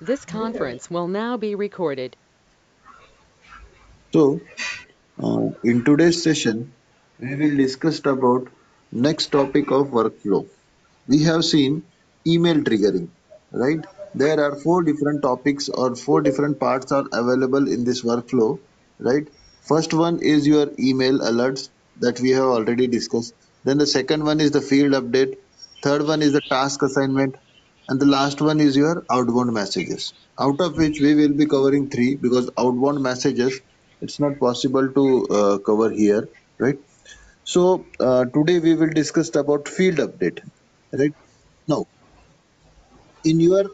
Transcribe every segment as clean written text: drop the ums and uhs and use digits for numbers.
This conference will now be recorded. So, in today's session, we will discuss about next topic of workflow. We have seen email triggering, right? There are four different topics or four different parts are available in this workflow, right? First one is your email alerts that we have already discussed. Then the second one is the field update. Third one is the task assignment. And the last one is your outbound messages. Out of which we will be covering three because outbound messages it's not possible to cover here, right? So today we will discuss about field update, right? Now, in your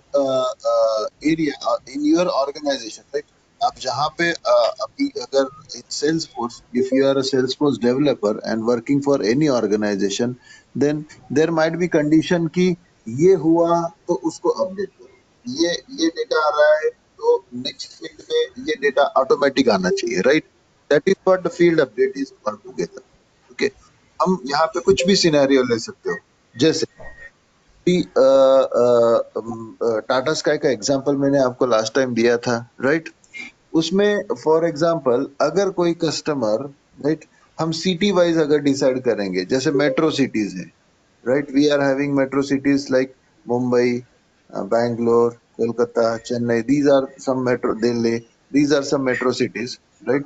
area, in your organization, right? आप जहाँ पे अभी अगर in Salesforce, if you are a Salesforce developer and working for any organization, then there might be condition कि ये हुआ तो उसको अपडेट करो, ये डेटा आ रहा है तो नेक्स्ट फील्ड में ये डेटा ऑटोमेटिक आना चाहिए, right? That is what the field update is all together. Okay, हम यहाँ पे कुछ भी सिनेरियो ले सकते हो. जैसे टाटा स्काई का एग्जांपल मैंने आपको लास्ट टाइम दिया था, राइट? उसमें फॉर एग्जांपल अगर कोई कस्टमर, राइट, हम सिटी वाइज अगर डिसाइड करेंगे, जैसे मेट्रो सिटीज है, right? We are having metro cities like Mumbai, Bangalore, Kolkata, Chennai. These are some metro, Delhi. These are some metro cities, right?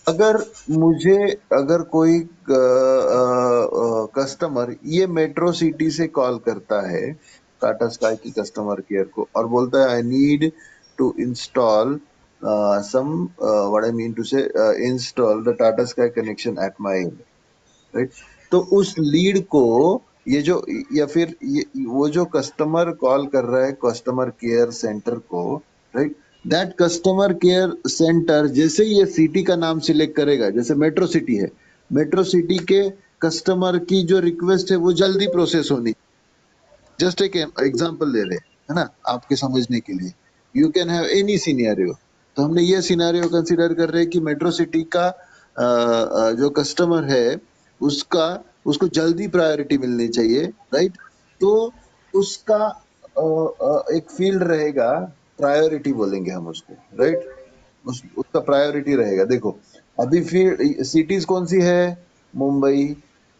अगर मुझे अगर कोई कस्टमर ये मेट्रो सिटी से कॉल करता है टाटा स्काई की कस्टमर केयर को और बोलता है I need to install some what I mean to say install the Tata Sky connection at my end, right? तो उस लीड को ये जो या फिर वो जो कस्टमर कॉल कर रहा है कस्टमर केयर सेंटर को, right? That customer care centre जैसे ही ये सिटी का नाम सिलेक्ट करेगा, जैसे मेट्रो सिटी है, मेट्रो सिटी के कस्टमर की जो रिक्वेस्ट है वो जल्दी प्रोसेस होनी. जस्ट एक एग्जांपल ले रहे हैं, है ना, आपके समझने के लिए. You can have any scenario. तो हमने ये सिनेरियो कंसीडर कर रहे हैं कि मेट्रो सिटी का जो कस्टमर है उसका उसको जल्दी प्रायोरिटी मिलनी चाहिए, राइट? तो उसका एक फील्ड रहेगा, प्रायोरिटी बोलेंगे हम उसको, राइट? उसका प्रायोरिटी रहेगा. देखो अभी फील्ड सिटीज कौन सी है? मुंबई,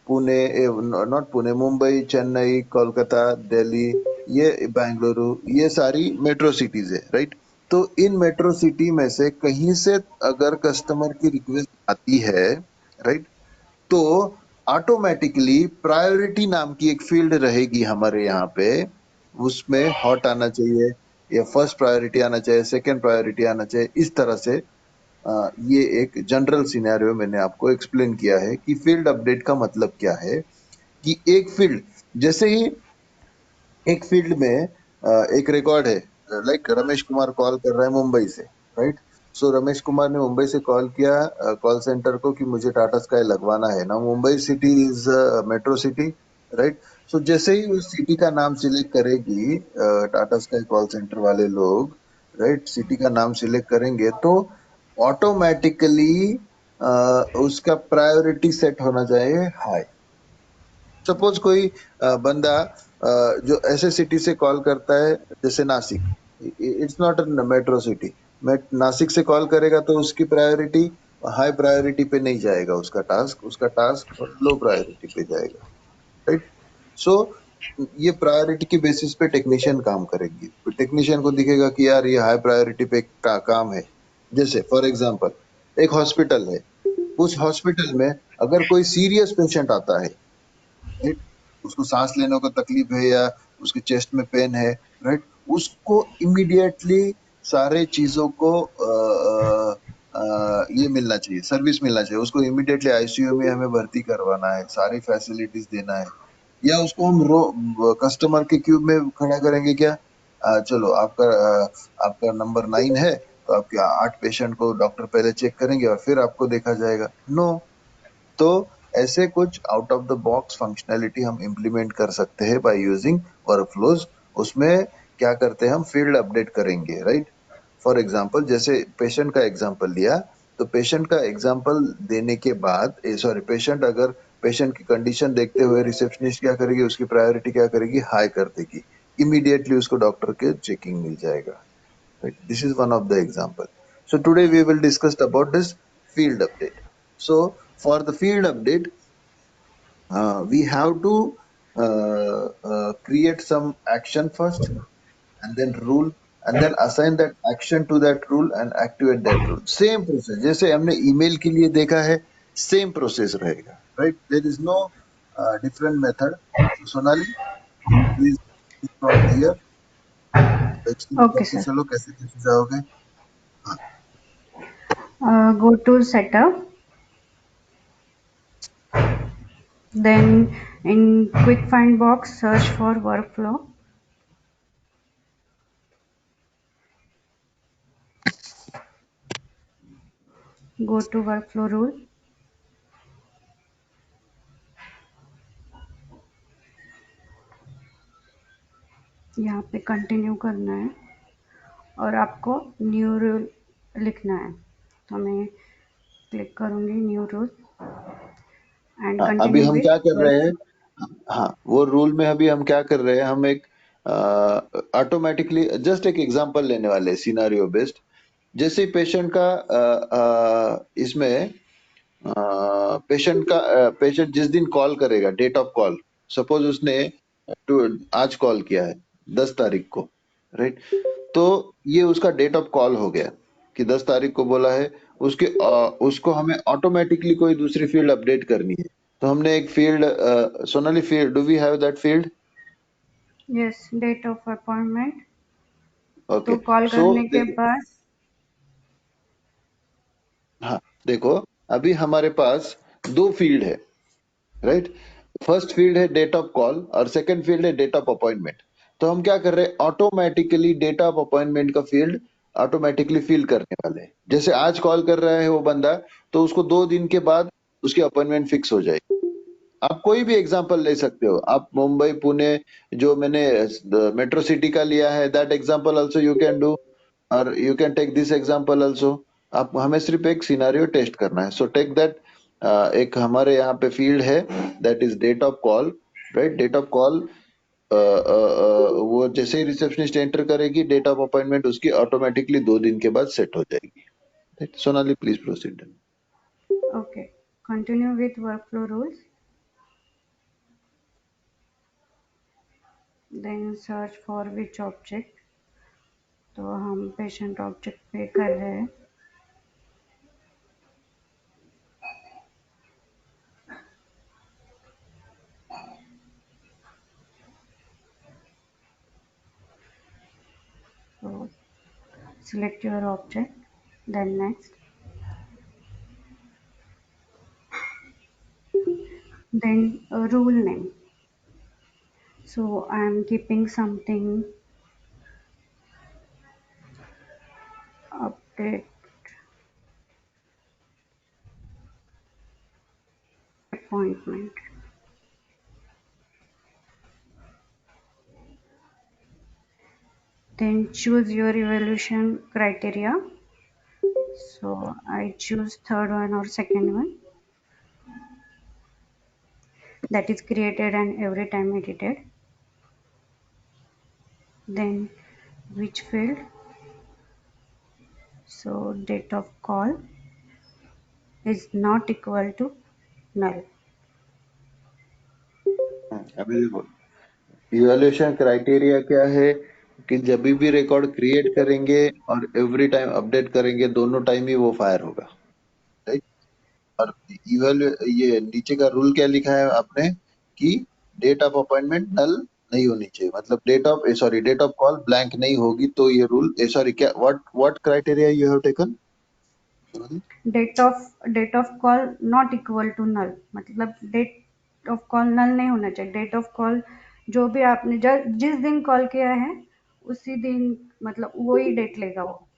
पुणे, नॉट पुणे, मुंबई, चेन्नई, कोलकाता, दिल्ली, ये बेंगलुरु, ये सारी मेट्रो सिटीज है, राइट? तो इन मेट्रो सिटी में से कहीं से अगर कस्टमर की रिक्वेस्ट आती है, राइट, तो ऑटोमेटिकली प्रायोरिटी नाम की एक फील्ड रहेगी हमारे यहाँ पे. उसमें हॉट आना चाहिए या फर्स्ट प्रायोरिटी आना चाहिए, सेकंड प्रायोरिटी आना चाहिए. इस तरह से ये एक जनरल सिनेरियो मैंने आपको एक्सप्लेन किया है कि फील्ड अपडेट का मतलब क्या है. कि एक फील्ड, जैसे ही एक फील्ड में एक रिकॉर्ड है, लाइक रमेश कुमार कॉल कर रहा है मुंबई से, राइट? सो रमेश कुमार ने मुंबई से कॉल किया कॉल सेंटर को कि मुझे टाटा स्काई लगवाना है ना. Mumbai city is metro city, right? So जैसे ही उस सिटी का नाम सिलेक्ट करेगी टाटा स्काई कॉल सेंटर वाले लोग, राइट, सिटी का नाम सिलेक्ट करेंगे तो ऑटोमेटिकली उसका प्रायोरिटी सेट होना चाहिए हाई. सपोज कोई बंदा जो ऐसे सिटी से कॉल करता है जैसे Nashik, it's not a metro city, Nashik से कॉल करेगा तो उसकी प्रायोरिटी हाई प्रायोरिटी पे नहीं जाएगा, उसका टास्क लो प्रायोरिटी पे जाएगा, राइट? सो ये प्रायोरिटी के बेसिस पे टेक्नीशियन काम करेंगे. टेक्नीशियन को दिखेगा कि यार ये हाई प्रायोरिटी पे काम है. जैसे फॉर एग्जांपल एक हॉस्पिटल है, उस हॉस्पिटल में अगर कोई सीरियस पेशेंट आता है, राइट, उसको सांस लेने को तकलीफ है या उसके चेस्ट में पेन है, राइट, उसको इमीडिएटली सारे चीजों को ये मिलना चाहिए, सर्विस मिलना चाहिए. उसको इमीडिएटली आईसीयू में हमें भर्ती करवाना है, सारी फैसिलिटीज देना है. या उसको हम कस्टमर के क्यूब में खड़ा करेंगे क्या? चलो आपका नंबर 9 है तो आपके 8 पेशेंट को डॉक्टर पहले चेक करेंगे और फिर आपको देखा जाएगा. नो. तो ऐसे कुछ out of the box functionality हम इम्प्लीमेंट कर सकते हैं बाय यूजिंग वर्कफ्लोज. उसमें क्या करते हैं, हम फील्ड अपडेट करेंगे, राइट? फॉर एग्जांपल जैसे पेशेंट का एग्जांपल लिया, तो पेशेंट का एग्जांपल देने के बाद सॉरी, पेशेंट अगर पेशेंट की कंडीशन देखते हुए रिसेप्शनिस्ट क्या करेगी, उसकी प्रायोरिटी क्या करेगी, हाई कर देगी. इमीडिएटली उसको डॉक्टर के चेकिंग मिल जाएगा. Right? This is one of the example. So today we will discuss about this field update. So for the field update, we have to create some action first, and then rule, and then assign that action to that rule and activate that rule. Same process. जैसे हमने email के लिए देखा है, same process रहेगा. Right? There is no different method. So Sonali, please from here. Okay, कैसे sir. चलो, कैसे कैसे जाओगे? हाँ. Go to setup. Then in quick find box, search for workflow. Go to workflow rule. यहाँ पे कंटिन्यू करना है और आपको न्यू रूल लिखना है. तो मैं क्लिक करूँगी न्यू रूल एंड हाँ, अभी कंटिन्यू हम क्या कर विथ. रहे हैं? हाँ, वो रूल में अभी हम क्या कर रहे हैं? हम एक ऑटोमेटिकली जस्ट एक एग्जांपल लेने वाले हैं, सिनारियो बेस्ड. जैसे पेशेंट का इसमें पेशेंट जिस दिन कॉल करेगा, डेट ऑफ कॉल, सपोज उसने आज कॉल किया है 10 तारीख को, राइट? तो ये उसका डेट ऑफ कॉल हो गया कि 10 तारीख को बोला है. उसको हमें ऑटोमेटिकली कोई दूसरी फील्ड अपडेट करनी है. तो हमने एक field, Sonali, field, do we have that field? Yes, date of appointment. Okay, तो कॉल सो करने के बाद हाँ, देखो, अभी हमारे पास दो फील्ड है, राइट? फर्स्ट फील्ड है डेट ऑफ कॉल और सेकंड फील्ड है डेट ऑफ अपॉइंटमेंट. तो हम क्या कर रहे हैं? ऑटोमेटिकली डेट ऑफ अपॉइंटमेंट का फील्ड ऑटोमेटिकली फिल करने वाले हैं. जैसे आज कॉल कर रहा है वो बंदा, तो उसको 2 दिन के बाद उसकी अपॉइंटमेंट फिक्स हो जाएगी. आप कोई भी एग्जांपल ले सकते हो. आप मुंबई, पुणे, जो मैंने मेट्रो सिटी का लिया है, that example also you can do, और you can take this example also. आप हमें सिर्फ एक सिनेरियो टेस्ट करना है. So take that. एक हमारे यहाँ पे फील्ड है, that is date of call, right? Date of call, वो जैसे ही रिसेप्शनिस्ट एंटर करेगी, डेट ऑफ अपॉइंटमेंट उसकी ऑटोमेटिकली 2 दिन के बाद सेट हो जाएगी. Sonali, please proceed. Okay, continue with workflow rules. Then search for which object. तो हम पेशेंट ऑब्जेक्ट पे कर रहे हैं. So select your object, then next, then a rule name. So I am keeping something update appointment. Then choose your evaluation criteria. So I choose third one or second one, that is created and every time edited. Then which field? So date of call is not equal to null. अभी देखो, evaluation criteria क्या है कि जब भी record create करेंगे और every time update करेंगे, दोनों टाइम ही वो फायर होगा, राइट? और इवैल्यू, ये नीचे का रूल क्या लिखा है आपने कि डेट ऑफ अपॉइंटमेंट नल नहीं होनी चाहिए, मतलब डेट ऑफ कॉल ब्लैंक नहीं होगी. तो ये रूल, सॉरी, क्या, what criteria you have taken? Date of call not equal to null, मतलब डेट ऑफ कॉल नल नहीं होना चाहिए. डेट ऑफ कॉल जो भी आपने जिस दिन कॉल किया है उसी दिन, मतलब वही डेट लेगा वो.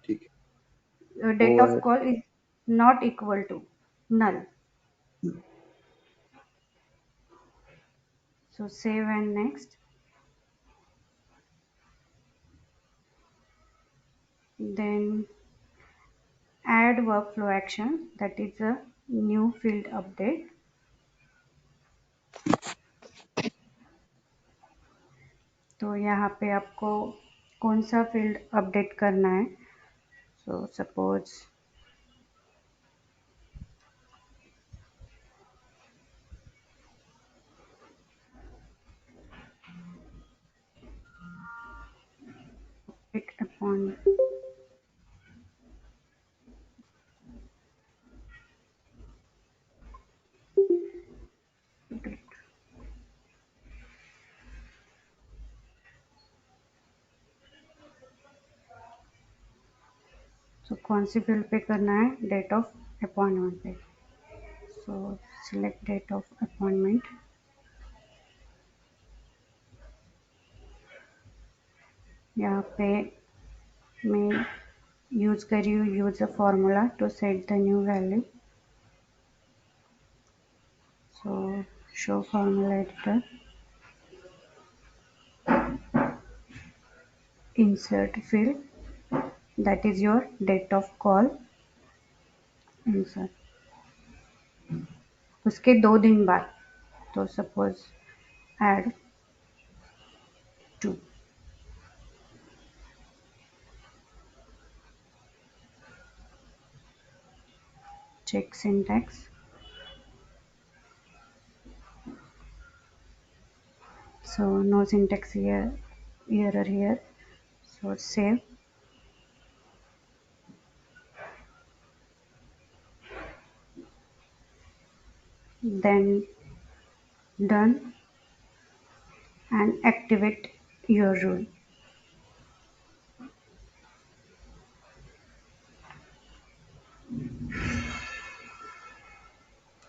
ठीक डेट ऑफ है. Call is not equal to null. So save and next. Then add workflow action, that is a new field update. तो यहाँ पे आपको कौन सा फील्ड अपडेट करना है. सो सपोज pick upon सो कौन सी फील्ड पे करना है, डेट ऑफ अपॉइंटमेंट पे. So select date of appointment. यहाँ पे मैं यूज कर रही हूँ use a formula to set the new value. So show formula editor, insert field, that is your date of call. insert उसके 2 दिन बाद, तो suppose add to. check syntax. So no syntax here, error here. So save. Then done and activate your rule.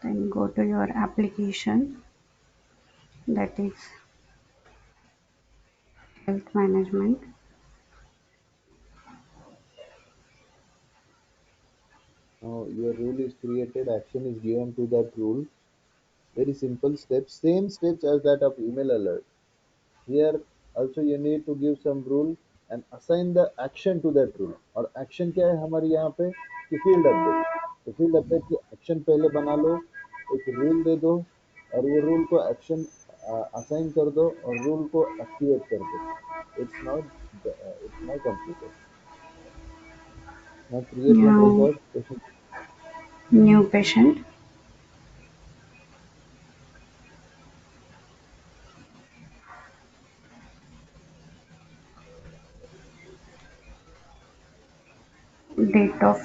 Then go to your application, that is health management. Now your rule is created, action is given to that rule. Very simple steps, same steps as that of email alert. Here also you need to give some rule and assign the action to that rule. और action क्या है हमारे यहाँ पे कि field update. तो field update की action पहले बना लो, एक rule दे दो और वो rule को action assign कर दो और rule को activate कर दो. It's now completed. Now create one New record. Patient. new patient. Date of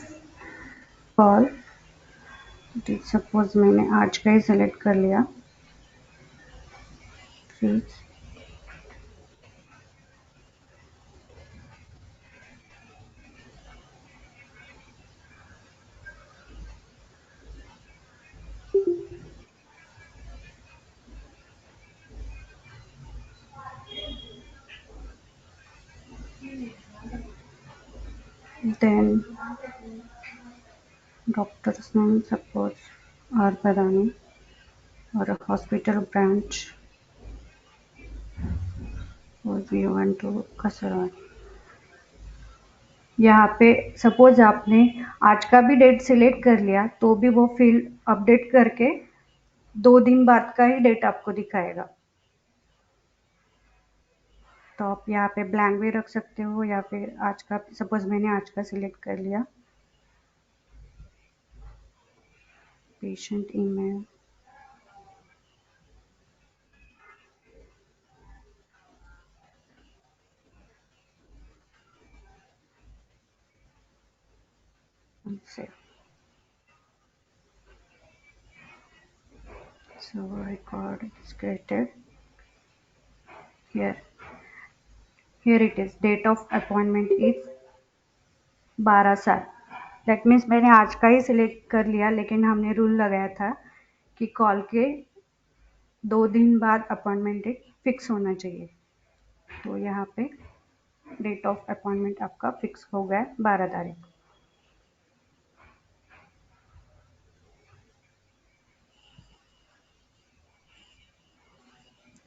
call. Suppose मैंने आज का ही सेलेक्ट कर लिया. Please. Then doctor's name, suppose R Badani, or a hospital branch, or we want to Kasarwad. यहाँ पे suppose आपने आज का भी डेट सिलेक्ट कर लिया तो भी वो फील्ड अपडेट करके 2 दिन बाद का ही डेट आपको दिखाएगा. तो आप यहाँ पे ब्लैंक भी रख सकते हो या फिर आज का, सपोज मैंने आज का सिलेक्ट कर लिया. Patient email. Save. So record is created. Here it is, date of appointment is 12/7. That means मैंने आज का ही सिलेक्ट कर लिया लेकिन हमने रूल लगाया था कि कॉल के 2 दिन बाद अपॉइंटमेंट डेट फिक्स होना चाहिए. तो यहाँ पे डेट ऑफ अपॉइंटमेंट आपका फिक्स हो गया 12 तारीख.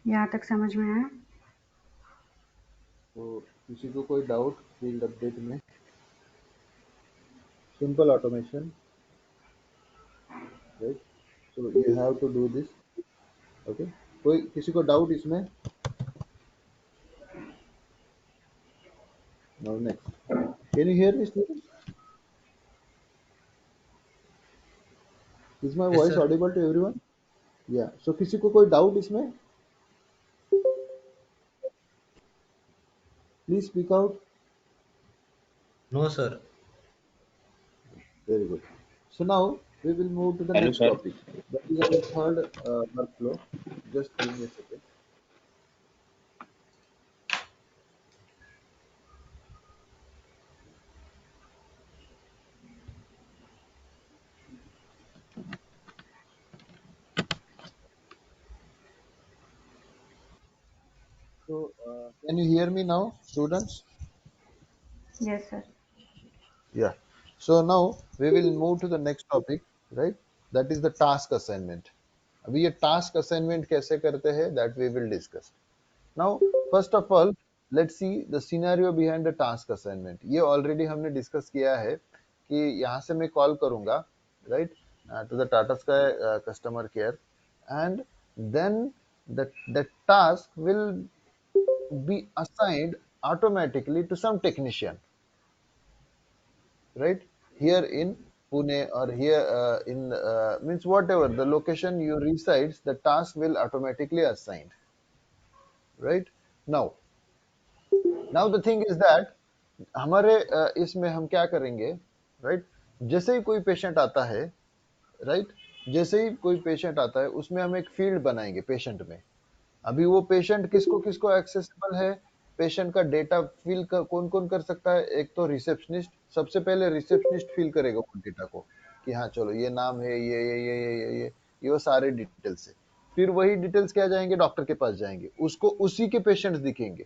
यहाँ तक समझ में आया? तो किसी को कोई डाउट फील्ड अपडेट में? Simple automation, right? So you have to do this. Okay. कोई किसी को डाउट इसमें? Now next, can you hear me, students? Is my Yes, voice sir. audible to everyone? Yeah. So किसी को कोई doubt इसमें? Please speak out. No, sir. Very good. So now we will move to the Hello, next sir. topic. That is our third workflow. Just give me a second. So can you hear me now, students? Yes, sir. Yeah. So now we will move to the next topic, right? That is the task assignment. अभी ये task assignment कैसे करते हैं that we will discuss. Now first of all, let's see the scenario behind the task assignment. ये already हमने discuss किया है कि यहाँ से मैं call करूँगा, right, to the Tata Sky customer care, and then that task will be assigned automatically to some technician, right? Here in Pune or here in means whatever the location you resides, the task will automatically assigned, right? Now the thing is that हमारे इसमें हम क्या करेंगे, right? जैसे ही कोई patient आता है, right, जैसे ही कोई पेशेंट आता है उसमें हम एक फील्ड बनाएंगे पेशेंट में. अभी वो पेशेंट किसको किसको एक्सेसिबल है, पेशेंट का डेटा फिल कर कौन कौन कर सकता है. एक तो रिसेप्शनिस्ट, सबसे पहले रिसेप्शनिस्ट फिल करेगा वो डेटा को कि हाँ चलो ये नाम है, ये वो सारे डिटेल्स है. फिर वही डिटेल्स क्या जाएंगे, डॉक्टर के पास जाएंगे, उसको उसी के पेशेंट्स दिखेंगे.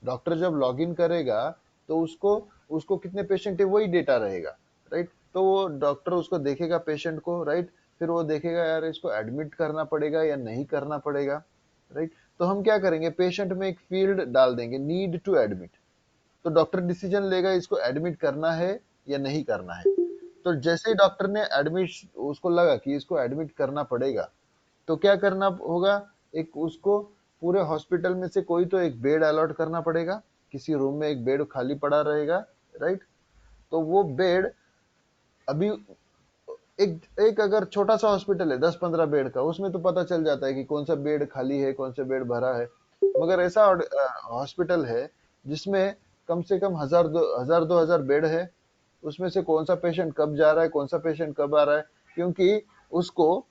डॉक्टर जब लॉगिन करेगा तो उसको उसको कितने पेशेंट है वही डेटा रहेगा, राइट. तो वो डॉक्टर उसको देखेगा पेशेंट को, राइट. फिर वो देखेगा यार इसको एडमिट करना पड़ेगा या नहीं करना पड़ेगा, राइट. तो हम क्या करेंगे, पेशेंट में एक फील्ड डाल देंगे नीड टू एडमिट. तो डॉक्टर डिसीजन लेगा इसको एडमिट करना है या नहीं करना है. तो जैसे ही डॉक्टर ने एडमिट, उसको लगा कि इसको एडमिट करना पड़ेगा, तो क्या करना होगा, एक उसको पूरे हॉस्पिटल में से कोई तो एक बेड अलॉट करना पड़ेगा, किसी रूम में एक बेड खाली पड़ा रहेगा, राइट. तो वो बेड अभी एक एक अगर छोटा सा हॉस्पिटल है 10-15 बेड का, उसमें तो पता चल जाता है कि कौन सा बेड खाली है कौन सा बेड भरा है. मगर ऐसा हॉस्पिटल है जिसमें कम से कम 1000 2000 बेड है, उसमें से कौन सा पेशेंट कब जा रहा है कौन सा पेशेंट कब आ रहा है, क्योंकि उसको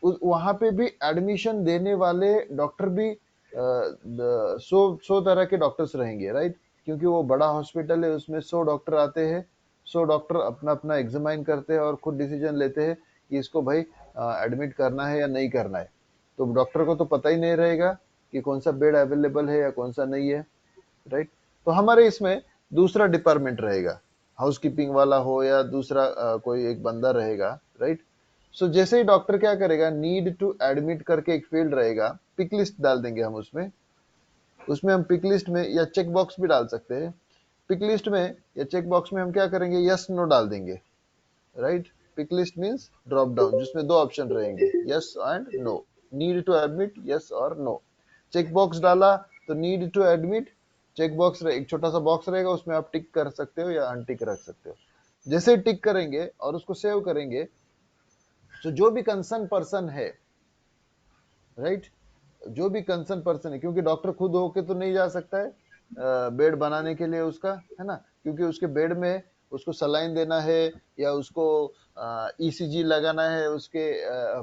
वहां पे भी एडमिशन देने वाले डॉक्टर भी 100 तरह के डॉक्टर्स रहेंगे, राइट. क्योंकि वो बड़ा हॉस्पिटल है, उसमें 100 डॉक्टर आते हैं, 100 डॉक्टर अपना अपना एग्जामाइन करते हैं और खुद डिसीजन लेते हैं कि इसको भाई एडमिट करना है या नहीं करना है. तो डॉक्टर को तो पता ही नहीं रहेगा कि कौन सा बेड अवेलेबल है या कौन सा नहीं है, राइट. तो हमारे इसमें दूसरा डिपार्टमेंट रहेगा, हाउसकीपिंग वाला हो या दूसरा कोई एक बंदा रहेगा, राइट. सो जैसे ही डॉक्टर क्या करेगा, नीड टू एडमिट करके एक फील्ड रहेगा, पिक लिस्ट डाल देंगे हम उसमें. उसमें हम पिक लिस्ट में या चेक बॉक्स भी डाल सकते हैं. पिक लिस्ट में या चेक बॉक्स में हम क्या करेंगे, यस नो डाल देंगे, right. Pick list means drop down जिसमें दो ऑप्शन रहेंगे, yes and no. Need to admit yes और नो. चेक बॉक्स डाला तो need to admit, check box एक छोटा सा बॉक्स रहेगा, उसमें आप टिक कर सकते हो या अनटिक रख सकते हो. जैसे टिक करेंगे और उसको सेव करेंगे, तो जो भी कंसर्न पर्सन है, राइट, जो भी कंसर्न पर्सन है, क्योंकि डॉक्टर खुद होके तो नहीं जा सकता है बेड बनाने के लिए उसका, है ना, क्योंकि उसके बेड में उसको सलाइन देना है या उसको ईसीजी लगाना है उसके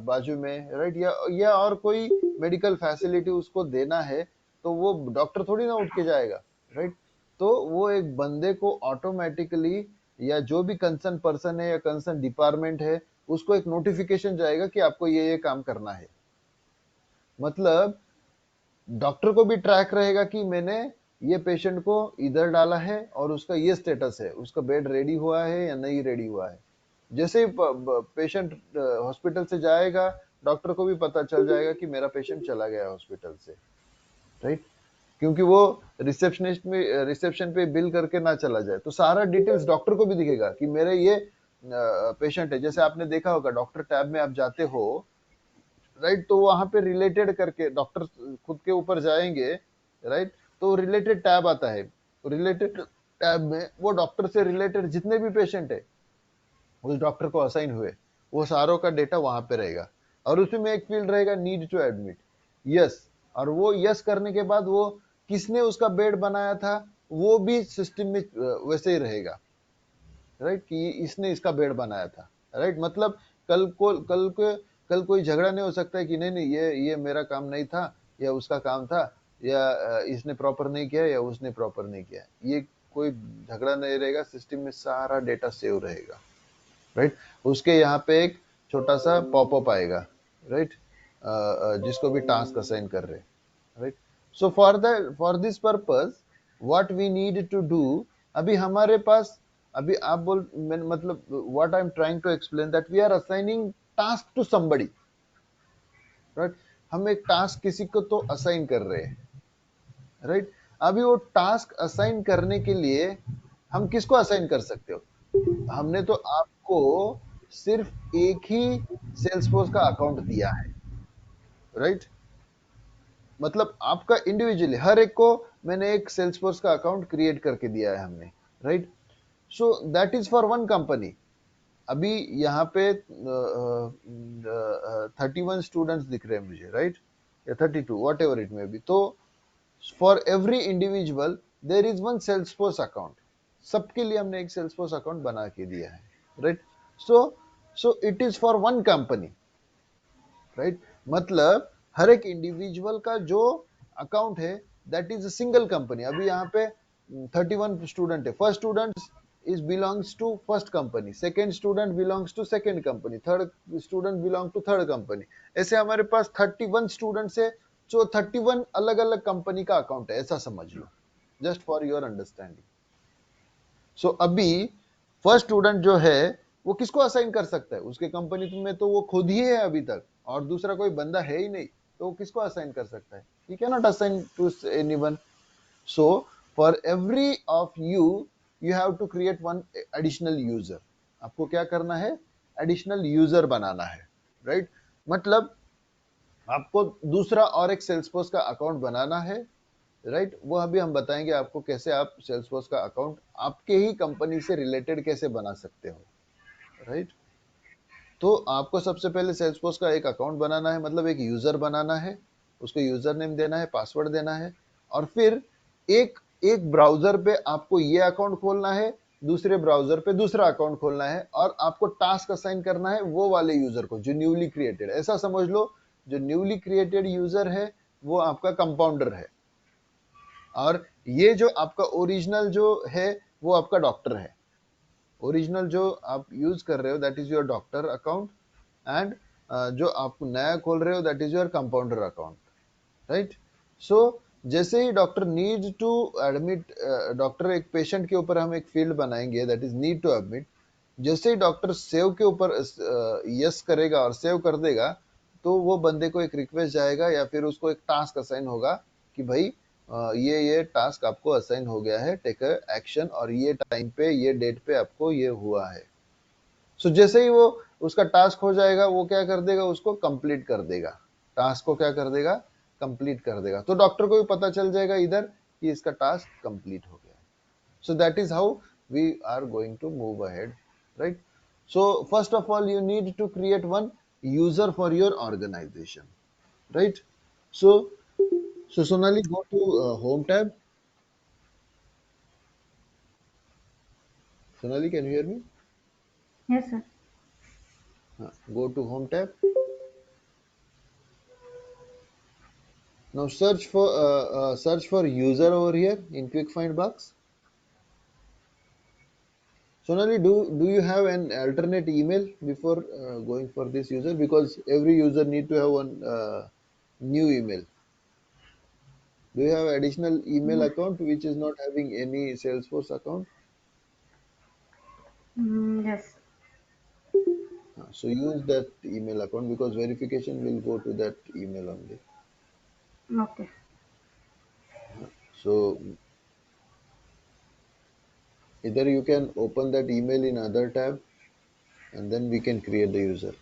बाजू में, राइट, या और कोई मेडिकल फैसिलिटी उसको देना है, तो वो डॉक्टर थोड़ी ना उठ के जाएगा, राइट. तो वो एक बंदे को ऑटोमेटिकली या जो भी कंसर्न पर्सन है या कंसर्न डिपार्टमेंट है, उसको एक नोटिफिकेशन जाएगा कि आपको ये काम करना है. मतलब डॉक्टर को भी ट्रैक रहेगा कि मैंने ये पेशेंट को इधर डाला है और उसका ये स्टेटस है, उसका बेड रेडी हुआ है या नहीं रेडी हुआ है. जैसे ही पेशेंट हॉस्पिटल से जाएगा, डॉक्टर को भी पता चल जाएगा कि मेरा पेशेंट चला गया हॉस्पिटल से, राइट. क्योंकि वो रिसेप्शन पे बिल करके ना चला जाए, तो सारा डिटेल्स डॉक्टर को भी दिखेगा कि मेरे ये पेशेंट है. जैसे आपने देखा होगा डॉक्टर टैब में आप जाते हो, राइट, तो वहां पे रिलेटेड करके डॉक्टर खुद के ऊपर जाएंगे, राइट, तो रिलेटेड टैब आता है. रिलेटेड टैब में वो डॉक्टर से रिलेटेड जितने भी पेशेंट है उस डॉक्टर को असाइन हुए, वो सारों का डेटा वहां पे रहेगा। और उसी में एक फील्ड रहेगा नीड टू एडमिट, यस। और वो यस करने के बाद वो किसने उसका बेड बनाया था वो भी सिस्टम में वैसे ही रहेगा, राइट, कि इसने इसका बेड बनाया था, राइट। मतलब कल कोई झगड़ा नहीं हो सकता है कि नहीं नहीं ये मेरा काम नहीं था या उसका काम था, या इसने प्रॉपर नहीं किया या उसने प्रॉपर नहीं किया, ये कोई झगड़ा नहीं रहेगा। सिस्टम में सारा डेटा सेव रहेगा, राइट। उसके यहाँ पे एक छोटा सा पॉपअप आएगा, राइट, जिसको भी टास्क असाइन कर रहे, right. So for this purpose what we need to do, अभी हमारे पास, अभी आप मतलब what I am trying to explain that we are assigning task to somebody, right. हम एक टास्क किसी को तो असाइन कर रहे हैं, राइट। अभी वो टास्क असाइन करने के लिए हम किसको असाइन कर सकते हो, हमने तो आपको सिर्फ एक ही सेल्सफोर्स का अकाउंट दिया है, राइट। मतलब आपका इंडिविजुअली हर एक को मैंने एक सेल्सफोर्स का अकाउंट क्रिएट करके दिया है हमने, right. So that is for one company. अभी यहाँ पे 31 स्टूडेंट्स दिख रहे हैं मुझे, राइट, या 32, whatever it may be. तो for every individual there is one Salesforce account, सबके लिए हमने एक सेल्सफोर्स अकाउंट बना के दिया है, right. So so it is for one company, right. मतलब हर एक इंडिविजुअल का जो अकाउंट है that is a single company. अभी यहाँ पे 31 स्टूडेंट है, first student is belongs to first company, second student belongs to second company, third student belong to third company. ऐसे हमारे पास 31 स्टूडेंट्स है, जो 31 अलग अलग कंपनी का अकाउंट है, ऐसा समझ लो, जस्ट फॉर योर अंडरस्टैंडिंग। सो अभी फर्स्ट स्टूडेंट जो है वो किसको असाइन कर सकता है, उसके कंपनी में तो वो खुद ही है अभी तक, और दूसरा कोई बंदा है ही नहीं, तो वो किसको असाइन कर सकता है, he can not assign to anyone. So for every of you you have to create one additional user. आपको क्या करना है, एडिशनल यूजर बनाना है, राइट। मतलब आपको दूसरा और एक सेल्सफोर्स का अकाउंट बनाना है, राइट। वो अभी हम बताएंगे आपको कैसे आप सेल्सफोर्स का अकाउंट आपके ही कंपनी से रिलेटेड कैसे बना सकते हो, राइट। तो आपको सबसे पहले सेल्सफोर्स का एक अकाउंट बनाना है, मतलब एक यूजर बनाना है, उसको यूजर नेम देना है, पासवर्ड देना है, और फिर एक एक ब्राउजर पे आपको ये अकाउंट खोलना है, दूसरे ब्राउजर पे दूसरा अकाउंट खोलना है, और आपको टास्क असाइन करना है वो वाले यूजर को जो न्यूली क्रिएटेड, ऐसा समझ लो जो न्यूली क्रिएटेड यूजर है वो आपका कंपाउंडर है, और ये जो आपका ओरिजिनल जो है वो आपका डॉक्टर है। ओरिजिनल जो आप यूज कर रहे हो that is your doctor account, and जो आप नया खोल रहे हो that is your compounder account, right. So जैसे ही doctor need to admit, doctor एक पेशेंट के ऊपर हम एक फील्ड बनाएंगे that is need to admit, जैसे ही डॉक्टर सेव के ऊपर यस करेगा और सेव कर देगा, तो वो बंदे को एक रिक्वेस्ट जाएगा या फिर उसको एक टास्क असाइन होगा कि भाई ये टास्क आपको असाइन हो गया है, टेक एक्शन, और ये टाइम पे ये डेट पे आपको ये हुआ है। सो जैसे ही वो उसका टास्क हो जाएगा वो क्या कर देगा, उसको कंप्लीट कर देगा, टास्क को क्या कर देगा, कंप्लीट कर देगा। तो डॉक्टर को भी पता चल जाएगा इधर कि इसका टास्क कंप्लीट हो गया। So that is how we are going to move ahead, right? So first of all you need to create one user for your organization, right? So Sonali, go to home tab. Sonali, can you hear me? Yes, sir. Go to home tab. Now search for user over here in quick find box. Sonali, do you have an alternate email before going for this user, because every user need to have one new email. Do you have additional email account which is not having any Salesforce account? Yes. So use that email account, because verification will go to that email only. Okay. So either you can open that email in other tab and then we can create the user.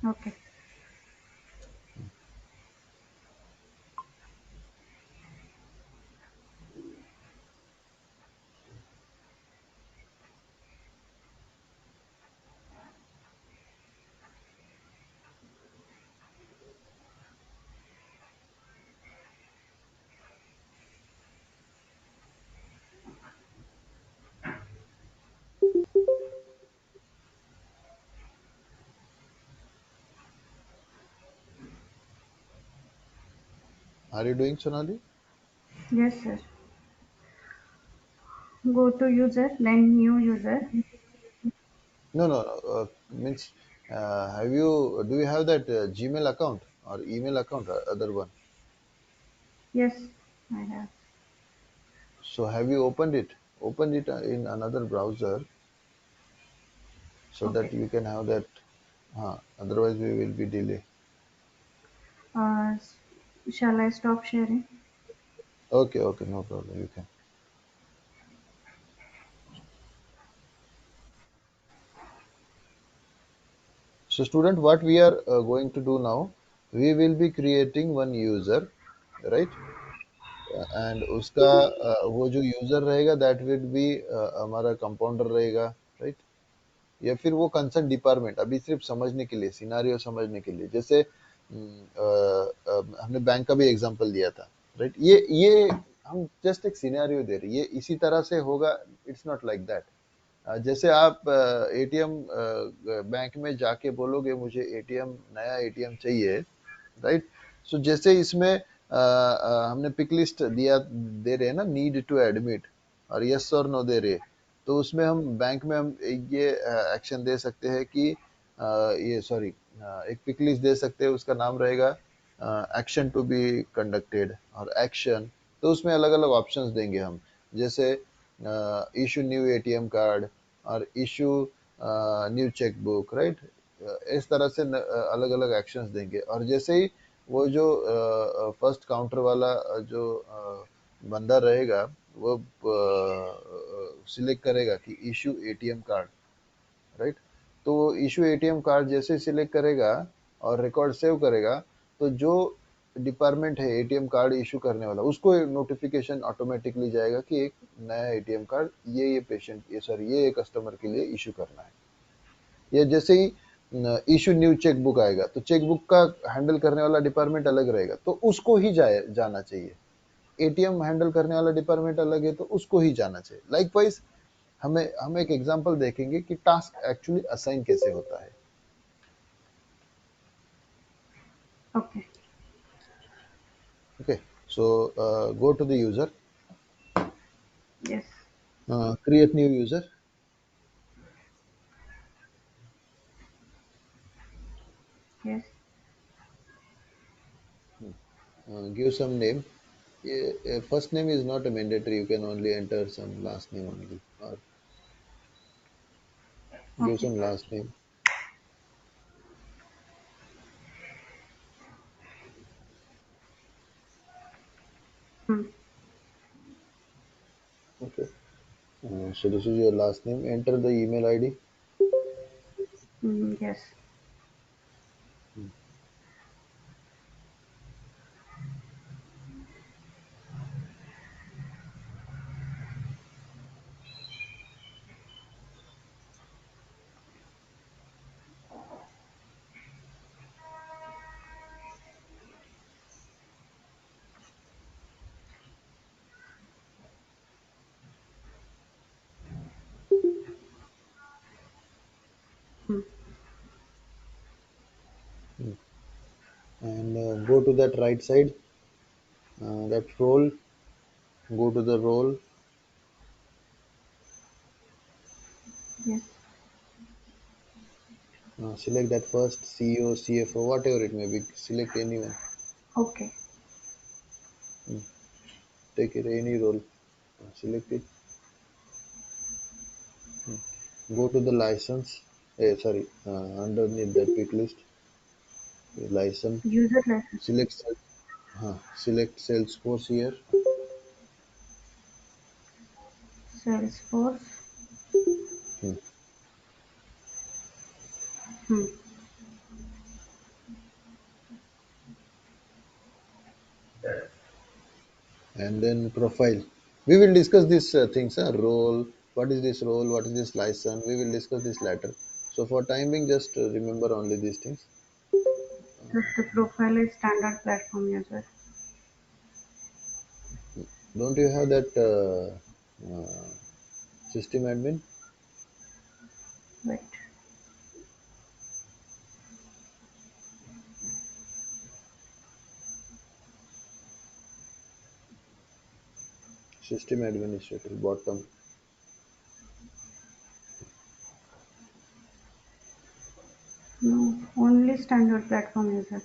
Okay. Are you doing, Sonali? Yes, sir. Go to user, then new user. No, no, no. Means, do you have that Gmail account or email account, other one? Yes, I have. So have you opened it? Open it in another browser so that Okay. you can have that. Otherwise, we will be delay. Uh, shall I stop sharing? Okay, okay, no problem. You can. So, student, what we are going to do now, we will be creating one user, right? And उसका वो जो user रहेगा that will be हमारा compounder रहेगा, right? या फिर वो concern department, अभी सिर्फ समझने के लिए, सिनारियो समझने के लिए, जैसे हमने बैंक का भी एग्जांपल दिया था, राइट? ये हम जस्ट एक सिनेरियो दे रहे हैं, ये इसी तरह से होगा, इट्स नॉट लाइक दैट। जैसे आप एटीएम बैंक में जाके बोलोगे मुझे एटीएम, नया एटीएम चाहिए, राइट? सो जैसे इसमें हमने पिक लिस्ट दिया, दे रहे हैं ना, नीड टू एडमिट और यस और नो दे रहे, तो उसमें हम बैंक में हम ये एक्शन दे सकते हैं कि ये सॉरी एक पिक लिस्ट दे सकते हैं, उसका नाम रहेगा एक्शन टू बी कंडक्टेड और एक्शन, तो उसमें अलग अलग ऑप्शंस देंगे हम, जैसे इशू न्यू एटीएम कार्ड और इशू न्यू चेकबुक, राइट? इस तरह से अलग अलग एक्शंस देंगे, और जैसे ही वो जो फर्स्ट काउंटर वाला जो बंदा रहेगा, वो सिलेक्ट करेगा कि इशू एटीएम कार्ड, राइट? तो वो इशू एटीएम कार्ड जैसे सिलेक्ट करेगा और रिकॉर्ड सेव करेगा, तो जो डिपार्टमेंट है एटीएम कार्ड इशू करने वाला, उसको नोटिफिकेशन ऑटोमेटिकली जाएगा कि एक नया एटीएम कार्ड ये पेशेंट, ये सॉरी ये कस्टमर के लिए इशू करना है। या जैसे ही इशू न्यू चेकबुक आएगा, तो चेकबुक का हैंडल करने वाला डिपार्टमेंट अलग रहेगा, तो उसको ही जाना चाहिए। एटीएम हैंडल करने वाला डिपार्टमेंट अलग है, तो उसको ही जाना चाहिए। लाइकवाइज हम एक एग्जांपल देखेंगे कि टास्क एक्चुअली असाइन कैसे होता है। Okay. Okay, so go to the user, Yes. Create new user, Yes. Give some name. First name is not a mandatory, you can only enter some last name only, or give Okay. some last name. Hmm. Okay, so this is your last name. Enter the email ID. Yes. Hmm. And go to that right side, that role, go to the role, Yes. select that first CEO, CFO, whatever it may be, select anyone. Okay. Take it any role, select it. Go to the license, sorry, underneath that pick list, license, User license. select select Salesforce here. Salesforce. Hmm. Hmm. And then profile. We will discuss these things, role, what is this role, what is this license, we will discuss this later. So for time being, just remember only these things. Just the profile is standard platform user. Don't you have that system admin? Wait. System administrator, bottom. No, only standard platform user.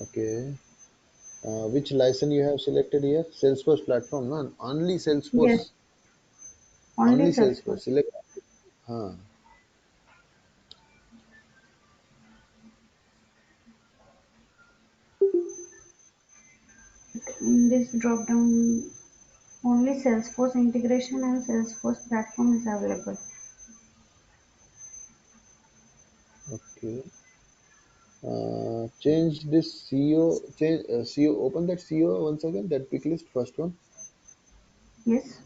Okay. Which license you have selected here? Salesforce platform, no? Only Yes, Salesforce. only Only Salesforce. Salesforce. Select. Huh. In this drop down, only Salesforce integration and Salesforce platform is available. Okay. Change this CEO. Change CEO. Open that CEO once again. That pick list first one. Yes,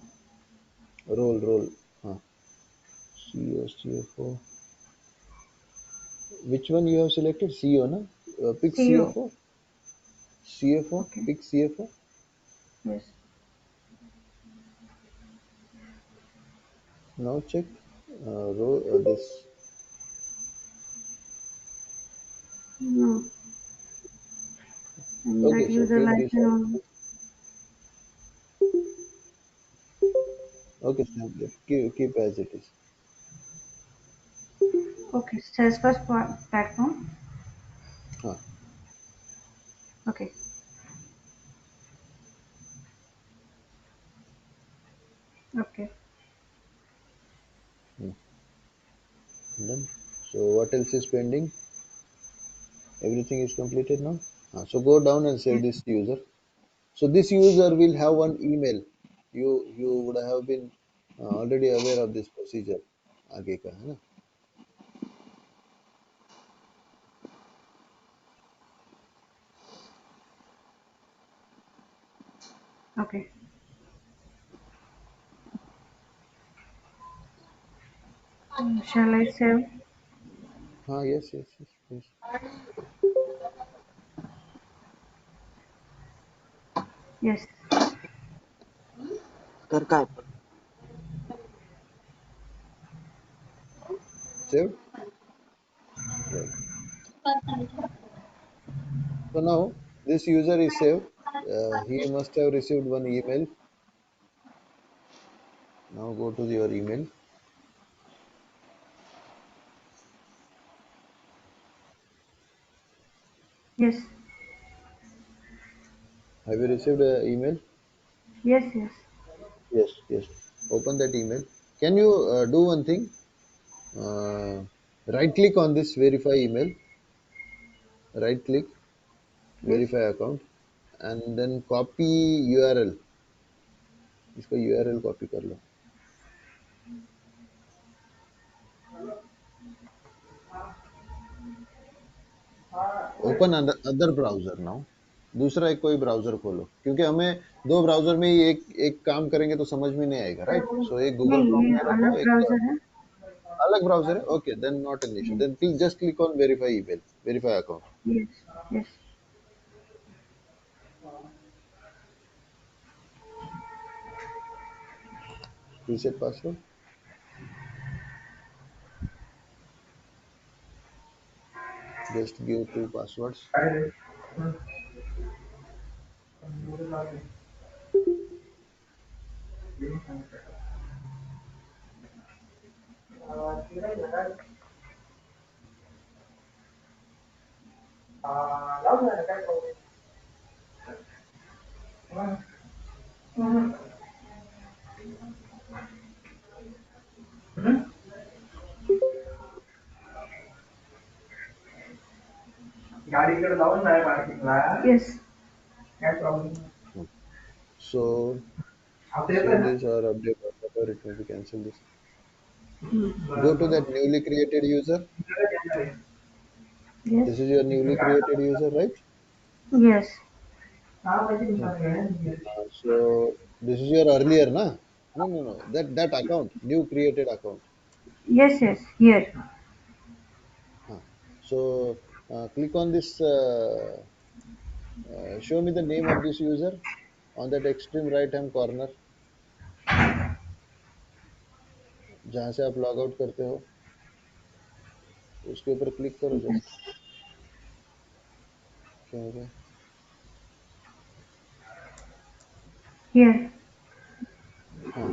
Roll. Huh. CEO CFO. Which one you have selected? CEO, na? Pick CEO. CFO. CFO. Okay. Pick CFO. Yes. Now check. Row this. No. And that Okay. So user keep this. license. Okay. Stop there. Keep as it is. Okay, Salesforce platform. Huh. Okay. Okay. Hmm. Done. So what else is pending? Everything is completed now. So go down and save Yes. this user. So this user will have one email. You would have been already aware of this procedure. आगे का है ना? Okay. Shall I save? हाँ yes please. Yes. कर का है Saved. Right. So now this user is saved. He must have received one email. Now go to your email. Yes. Have you received an email? Yes. Yes. Yes. Open that email. Can you do one thing? Uh, right click on this verify email. Right click, Yes. verify account, and then copy URL. इसका URL copy कर लो. Open other browser now. दूसरा एक कोई browser खोलो क्योंकि हमें दो ब्राउजर में ही एक एक काम करेंगे तो समझ में नहीं आएगा, राइट? सो एक गूगल नहीं, क्रोम ये में रखो, अलग एक ब्राउजर है. अलग ब्राउजर है. Okay then not an issue. Then just click on verify email, verify account. Yes. Yes. Reset password. Just give two passwords. Yes. So save this or update or whatever it may be, cancel this. Go to that newly created user. Yes. This is your newly created user, right? Yes. Hmm. So this is your earlier, na? No. That account, new created account. Yes. Yes. Here. Huh. So click on this. Show me the name of this user on that extreme right hand corner, जहाँ से आप log out करते हो उसके ऊपर click करो Yes. Just. क्या हो गया? Here, Huh.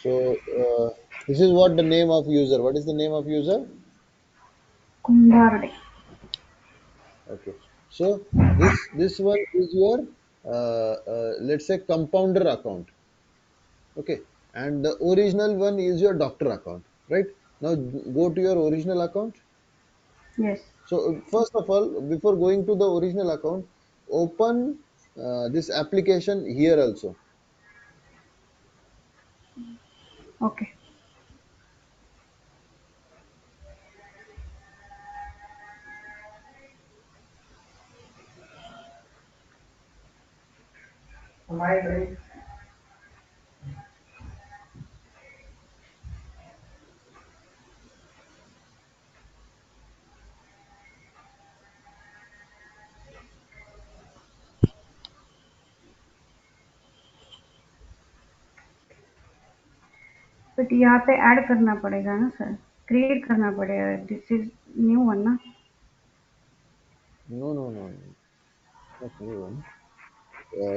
So this is what the name of user. What is the name of user? Kumbharde. Okay. So this one is your let's say compounder account. Okay. And the original one is your doctor account, right? Now go to your original account. Yes. So first of all, before going to the original account, open this application here also. Okay. But यहाँ पे add करना पड़ेगा ना sir, create करना पड़ेगा, this is new one ना। No, no, no, no, not new one.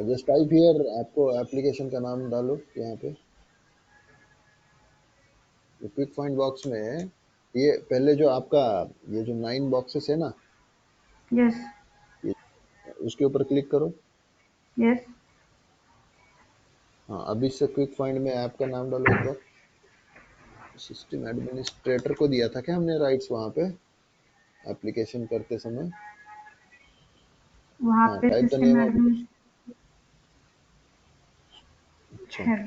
Just type here, आपको application का नाम डालो यहाँ पे क्विक फाइंड बॉक्स में। ये पहले जो आपका ये जो 9 बॉक्सेस है ना, यस ये उसके ऊपर क्लिक करो। यस। हाँ, अभी से क्विक फाइंड में ऐप का नाम डालो एक बार। सिस्टम एडमिनिस्ट्रेटर को दिया था क्या हमने राइट्स वहाँ पे एप्लीकेशन करते समय? वहाँ हाँ, पे type the system name of. Admin अच्छा, है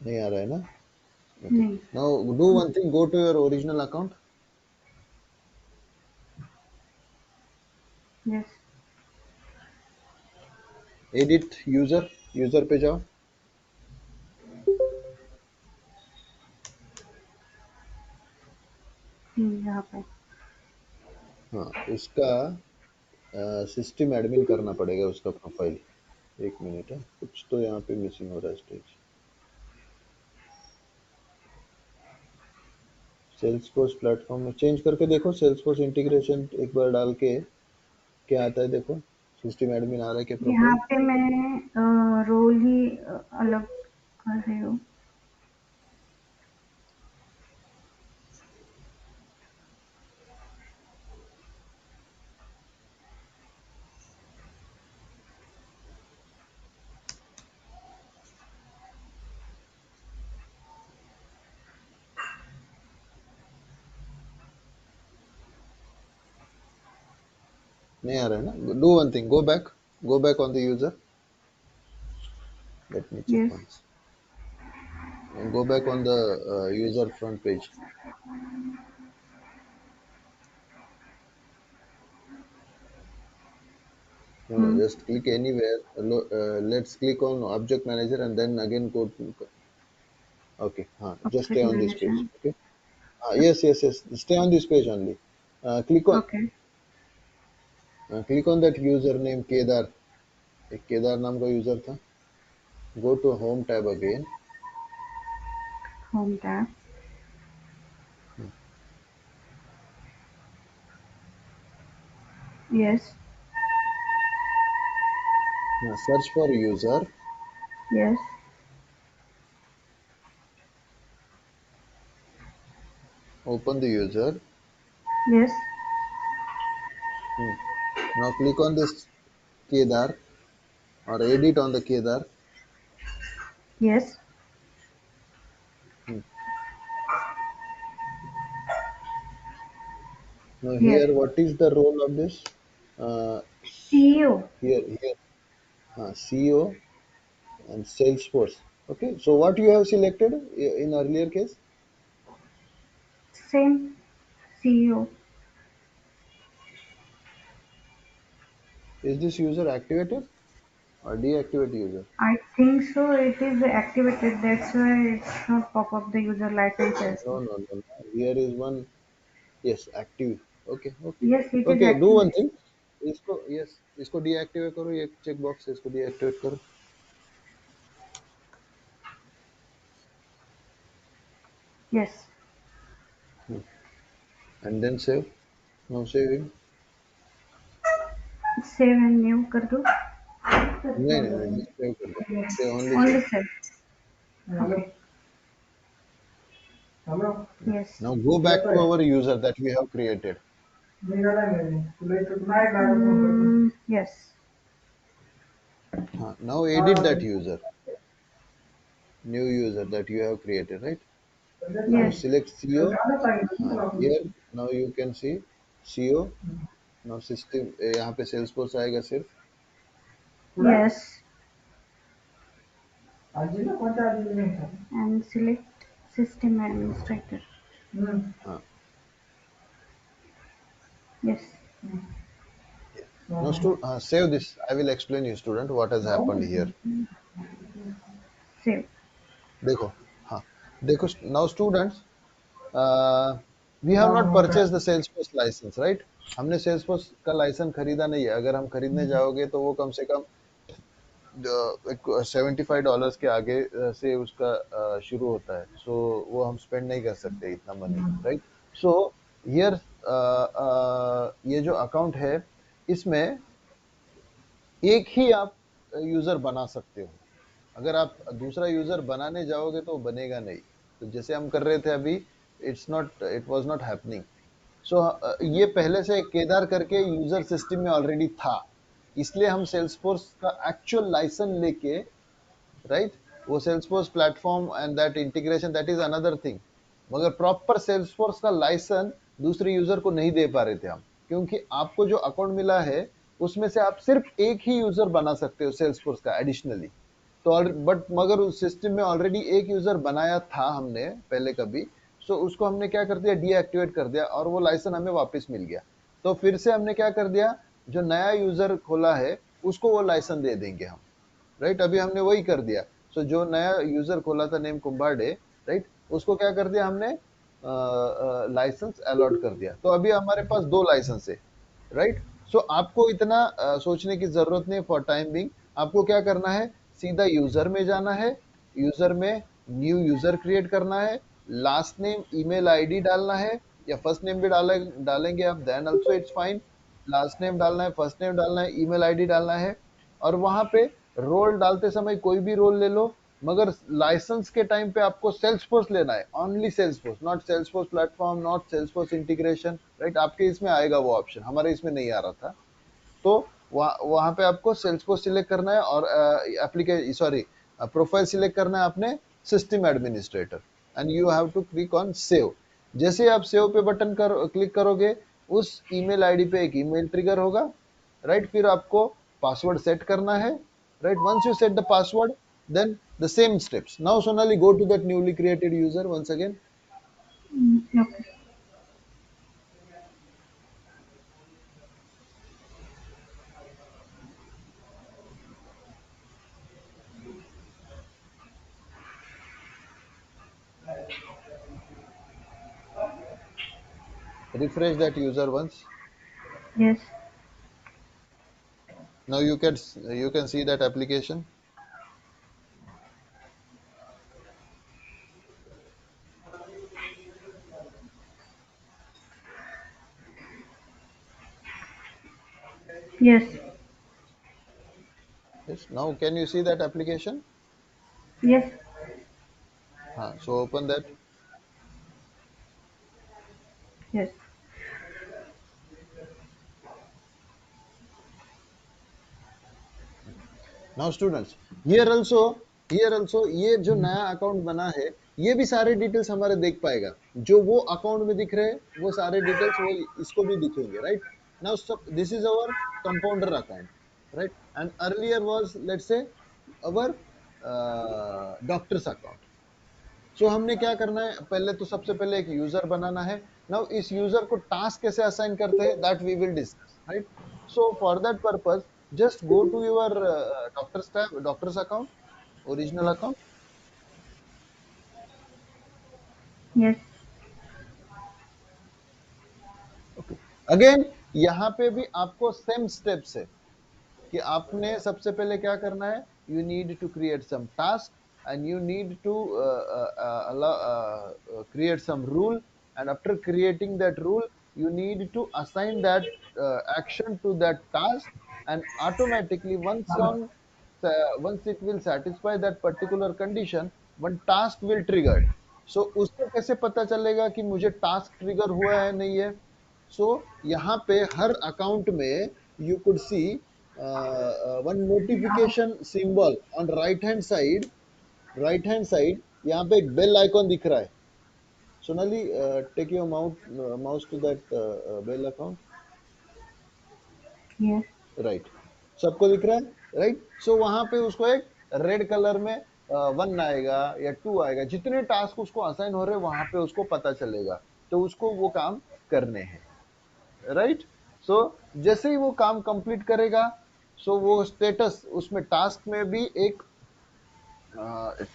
नहीं आ रहा है ना? ओके, नहीं। Now do one thing, go to your original account, yes edit user, user पे जाओ। यहाँ पे। हाँ, उसका सिस्टम एडमिन करना पड़ेगा उसका प्रोफाइल। एक मिनट है, कुछ तो यहाँ पे मिसिंग हो रहा है स्टेज। सेल्सफोर्स प्लेटफॉर्म में चेंज करके देखो, सेल्सफोर्स इंटीग्रेशन एक बार डाल के क्या आता है देखो, सिस्टम एडमिन आ रहा है क्या यहाँ प्रोफाइल? पे मैं रोल ही अलग कर रही हूँ। नहीं आ रहा है ना? Do one thing, go back on the user, let me check yes once, go back on the user front page. No, no, just click anywhere. Let's click on object manager and then again go to, okay, just stay object on this page, manager. okay? Yes, yes, yes, stay on this page only. Okay Click on that username Kedar, एक केदार नाम का user था। Go to home tab again। Home tab. Yes Search for user, yes open the user। Yes Now click on this Kedar or edit on the Kedar। Yes. Hmm. Now here here, what is the role of this? Uh, CEO. here, CEO and Salesforce. Okay, so what you have selected in earlier case? Same CEO. Is this user activated or deactivate user? I think so. It is activated. That's why it's not pop up the user licenses. No, no, no, no. Here is one, yes, active। Okay, okay, Yes, it is okay, do one activated. thing, इसको, yes, इसको deactivate करो, ये check box है, इसको deactivate करो। Yes. And then save। Now saving। Save and new कर दो। नहीं नहीं नहीं, just save कर दो, say only Only save. save. Okay. Yes. Now go back to our user that we have created. Yes. Now edit that user, new user that you have created, right? Now Yes. select CO. Here now you can see CO. Now system यहाँ पे Salesforce आएगा सिर्फ. Yes. And select system administrator. हाँ. Yes. Now save this. I will explain you student what has happened here. Save. देखो, हाँ, देखो. Now students, we have not purchase the Salesforce licence, right? हमने Salesforce का licence खरीदा नहीं है. अगर हम खरीदने जाओगे तो वो कम से कम $75 के आगे से उसका शुरू होता है. सो वो हम स्पेंड नहीं कर सकते इतना मनी, राइट? सो हियर ये जो अकाउंट है इसमें एक ही आप यूजर बना सकते हो. अगर आप दूसरा यूजर बनाने जाओगे तो बनेगा नहीं. तो जैसे हम कर रहे थे अभी, इट वाज नॉट हैपनिंग. सो ये पहले से केदार करके यूजर सिस्टम में ऑलरेडी था, इसलिए हम सेल्सफोर्स का एक्चुअल लाइसेंस लेके, राइट, वो Salesforce platform and that integration, that is another thing. मगर प्रॉपर सेल्सफोर्स का लाइसेंस दूसरे यूजर को नहीं दे पा रहे थे हम, क्योंकि आपको जो अकाउंट मिला है उसमें से आप सिर्फ एक ही यूजर बना सकते हो सेल्सफोर्स का एडिशनली. तो बट मगर उस सिस्टम में ऑलरेडी एक यूजर बनाया था हमने पहले कभी. सो उसको हमने क्या कर दिया, डीएक्टिवेट कर दिया और वो लाइसेंस हमें वापस मिल गया. तो फिर से हमने क्या कर दिया, जो नया यूजर खोला है उसको वो लाइसेंस दे देंगे हम, राइट? अभी हमने वही कर दिया. सो जो नया यूजर खोला था नेम कुंभाडे, राइट, उसको क्या कर दिया हमने, लाइसेंस अलॉट कर दिया. तो अभी हमारे पास दो लाइसेंस है, राइट? सो आपको इतना सोचने की जरूरत नहीं. फॉर टाइम बिंग आपको क्या करना है, सीधा यूजर में जाना है, यूजर में न्यू यूजर क्रिएट करना है, लास्ट नेम ईमेल आईडी डालना है, या फर्स्ट नेम भी डालेंगे आप, then also it's fine. Last name डालना है, फर्स्ट नेम डालना है, ईमेल आईडी डालना है. और वहां पे रोल डालते समय कोई भी रोल ले लो, मगर लाइसेंस के टाइम पे आपको सेल्सफोर्स लेना है, only Salesforce, not Salesforce platform, not Salesforce integration, right? आपके इसमें आएगा वो ऑप्शन, हमारे इसमें नहीं आ रहा था. तो वहां पे आपको सेल्सफोर्स सिलेक्ट करना है और एप्लीकेशन, सॉरी, प्रोफाइल सिलेक्ट करना है आपने system administrator, and you have to click on save. जैसे आप सेव पे बटन क्लिक करोगे, उस ईमेल आईडी पे एक ईमेल ट्रिगर होगा, राइट? फिर आपको पासवर्ड सेट करना है, right? Once you set the password, then the same steps. Now Sonali, go to that newly created user once again. Okay. Refresh that user once. Yes. Now you can see that application. Yes. Yes. Now can you see that application? Yes. So open that. Yes. Now students, here also ये जो नया account बना है, ये भी सारे details हमारे देख पाएगा. जो वो अकाउंट में दिख रहे हैं वो सारे डिटेल्स वो इसको भी दिखेंगे, right? Now this is our compounder account, right? And earlier was, let's say, our doctors account. सो हमने क्या करना है, पहले तो सबसे पहले एक यूजर बनाना है. नाउ इस यूजर को टास्क कैसे असाइन करते हैं, that we will discuss, right? So for that purpose just go to your doctor's tab, doctor's account, original account. Yes. Okay. Again यहाँ पे भी आपको सेम स्टेप्स है कि आपने सबसे पहले क्या करना है, you need to create some task and you need to create some rule, and after creating that rule you need to assign that action to that task, and automatically once on once it will satisfy that particular condition, one task will trigger. So उसको कैसे पता चलेगा कि मुझे task trigger हुआ है नहीं है? So यहाँ पे हर अकाउंट में you could see one notification symbol on right hand side यहाँ पे एक बेल आइकॉन दिख रहा है. Sonali, take your mouse to that bell account. Yes. Right, सबको दिख रहा है, राइट. सो वहां पे उसको एक रेड कलर में 1 आएगा या 2 आएगा, जितने टास्क उसको असाइन हो रहे हैं वहां पे उसको पता चलेगा, तो उसको वो काम करने हैं, राइट. सो जैसे ही वो काम कंप्लीट करेगा, सो वो स्टेटस उसमें टास्क में भी एक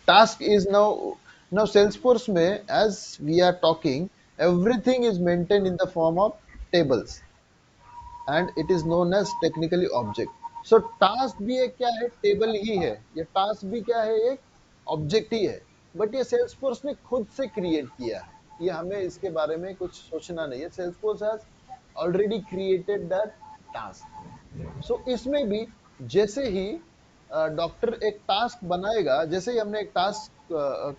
task is now Salesforce में as we are talking, everything is maintained in the form of tables and it is known as technically object. So task भी एक क्या है, टेबल ही है. ये task भी क्या है, एक ऑब्जेक्ट ही है, बट ये Salesforce ने खुद से क्रिएट किया है. ये हमें इसके बारे में कुछ सोचना नहीं है. Salesforce has already created that task. सो इसमें भी जैसे ही डॉक्टर एक टास्क बनाएगा, जैसे ही हमने एक टास्क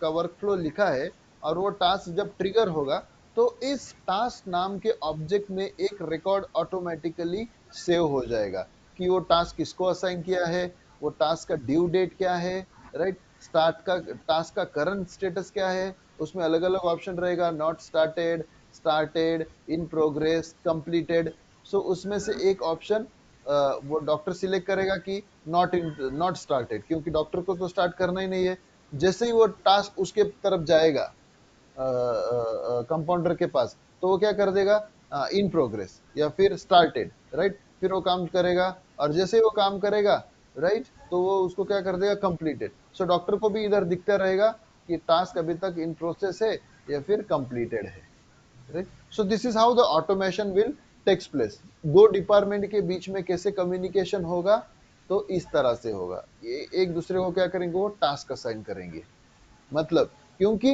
का वर्क फ्लो लिखा है और वो टास्क जब ट्रिगर होगा, तो इस टास्क नाम के ऑब्जेक्ट में एक रिकॉर्ड ऑटोमेटिकली सेव हो जाएगा कि वो टास्क किसको असाइन किया है, वो टास्क का ड्यू डेट क्या है, राइट. स्टार्ट का टास्क का करंट स्टेटस क्या है, उसमें अलग अलग ऑप्शन रहेगा, not started, started, in progress, completed. So उसमें से एक ऑप्शन वो डॉक्टर सिलेक्ट करेगा कि नॉट स्टार्टेड, क्योंकि डॉक्टर को तो स्टार्ट करना ही नहीं है. जैसे ही वो टास्क उसके तरफ जाएगा कंपाउंडर के पास, तो वो क्या कर देगा, इन प्रोग्रेस या फिर स्टार्टेड, राइट. फिर वो काम करेगा और जैसे ही वो काम करेगा, राइट, तो वो उसको क्या कर देगा, कंप्लीटेड. सो डॉक्टर को भी इधर दिखता रहेगा कि टास्क अभी तक इन प्रोसेस है या फिर कंप्लीटेड है, right. So this is how the automation will takes place. दो डिपार्टमेंट के बीच में कैसे कम्युनिकेशन होगा, तो इस तरह से होगा. ये एक दूसरे को क्या करेंगे, वो टास्क असाइन करेंगे. मतलब क्योंकि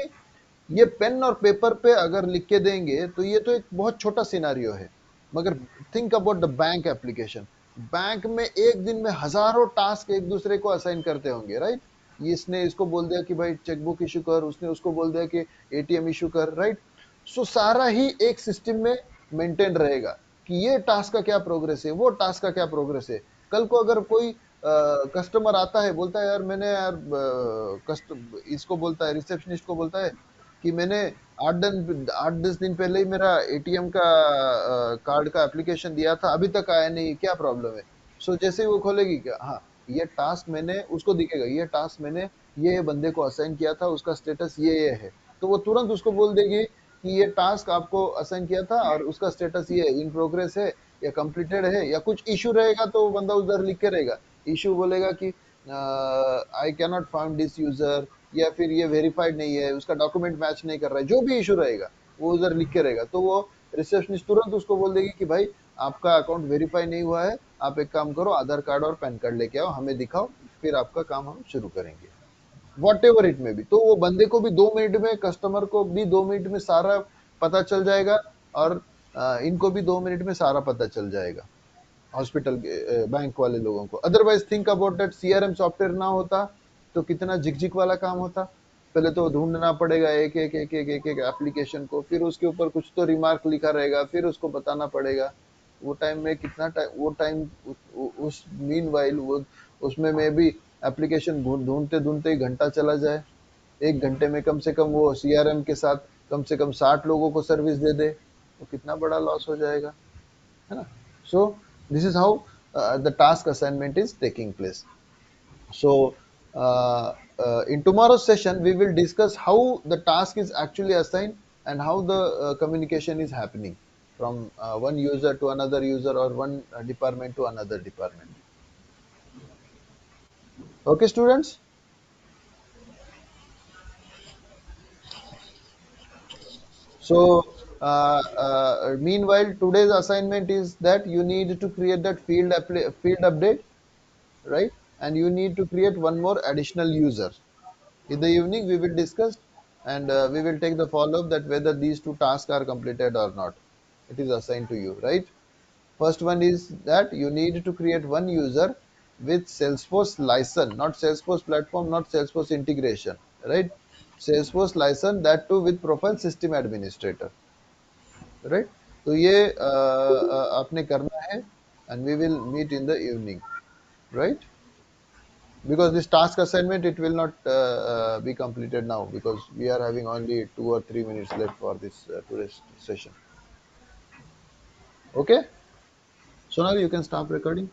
ये पेन और पेपर पे अगर लिख के देंगे तो ये तो एक बहुत छोटा सिनारियो है, मगर think about the bank application. Bank में एक दिन में हजारों टास्क एक दूसरे को असाइन करते होंगे, राइट. इसने इसको बोल दिया कि भाई चेकबुक इशू कर, उसने उसको बोल दिया कि एटीएम इशू कर, राइट. सो सारा ही एक सिस्टम में मेंटेन रहेगा कि ये टास्क का क्या प्रोग्रेस है, वो टास्क का क्या प्रोग्रेस है. कल को अगर कोई कस्टमर आता है, बोलता है यार मैंने यार इसको बोलता है, रिसेप्शनिस्ट को बोलता है कि मैंने 8-10 दिन पहले ही मेरा एटीएम का कार्ड का एप्लीकेशन दिया था, अभी तक आया नहीं, क्या प्रॉब्लम है. सो जैसे ही वो खोलेगी क्या, हाँ ये टास्क मैंने उसको दिखेगा, ये टास्क मैंने ये बंदे को असाइन किया था, उसका स्टेटस ये है, तो वो तुरंत उसको बोल देगी कि ये टास्क आपको असाइन किया था और उसका स्टेटस ये इन प्रोग्रेस है या कंप्लीटेड है, या कुछ इशू रहेगा तो वो बंदा उधर लिख के रहेगा. इशू बोलेगा कि I can not found this user, या फिर ये वेरीफाइड नहीं है, उसका डॉक्यूमेंट मैच नहीं कर रहा है, जो भी इशू रहेगा वो उधर लिख के रहेगा. तो वो रिसेप्शनिस्ट तुरंत उसको बोल देगी कि भाई आपका अकाउंट वेरीफाई नहीं हुआ है, आप एक काम करो, आधार कार्ड और पैन कार्ड लेके आओ, हमें दिखाओ, फिर आपका काम हम शुरू करेंगे, वॉट एवर इट में भी. तो वो बंदे को भी 2 मिनट में, कस्टमर को भी 2 मिनट में सारा पता चल जाएगा और इनको भी 2 मिनट में सारा पता चल जाएगा, हॉस्पिटल बैंक वाले लोगों को. Otherwise think about that, CRM software ना होता तो कितना झिकझिक वाला काम होता. पहले तो ढूंढना पड़ेगा एक एक एक एक एक एक एप्लीकेशन को, फिर उसके ऊपर कुछ तो रिमार्क लिखा रहेगा, फिर उसको बताना पड़ेगा. वो टाइम में कितना टाइम, वो टाइम उस मीनवाइल वो उसमें में भी एप्लीकेशन ढूंढते ढूंढते ही घंटा चला जाए. 1 घंटे में कम से कम वो सीआरएम के साथ कम से कम 60 लोगों को सर्विस दे दे, तो कितना बड़ा लॉस हो जाएगा, है ना. So this is how the task assignment is taking place. So in tomorrow's session we will discuss how the task is actually assigned and how the communication is happening from one user to another user or one department to another department. Okay students. So meanwhile today's assignment is that you need to create that field update, right, and you need to create one more additional user. In the evening we will discuss and we will take the follow-up that whether these two tasks are completed or not. It is assigned to you, right. First one is that you need to create one user with Salesforce license, not Salesforce platform, not Salesforce integration, right? Salesforce license, that too with profile system administrator, right? तो ये आपने करना है, and we will meet in the evening, right? Because this task assignment, it will not be completed now because we are having only 2 or 3 minutes left for this today's session. Okay, Sonal, you can stop recording.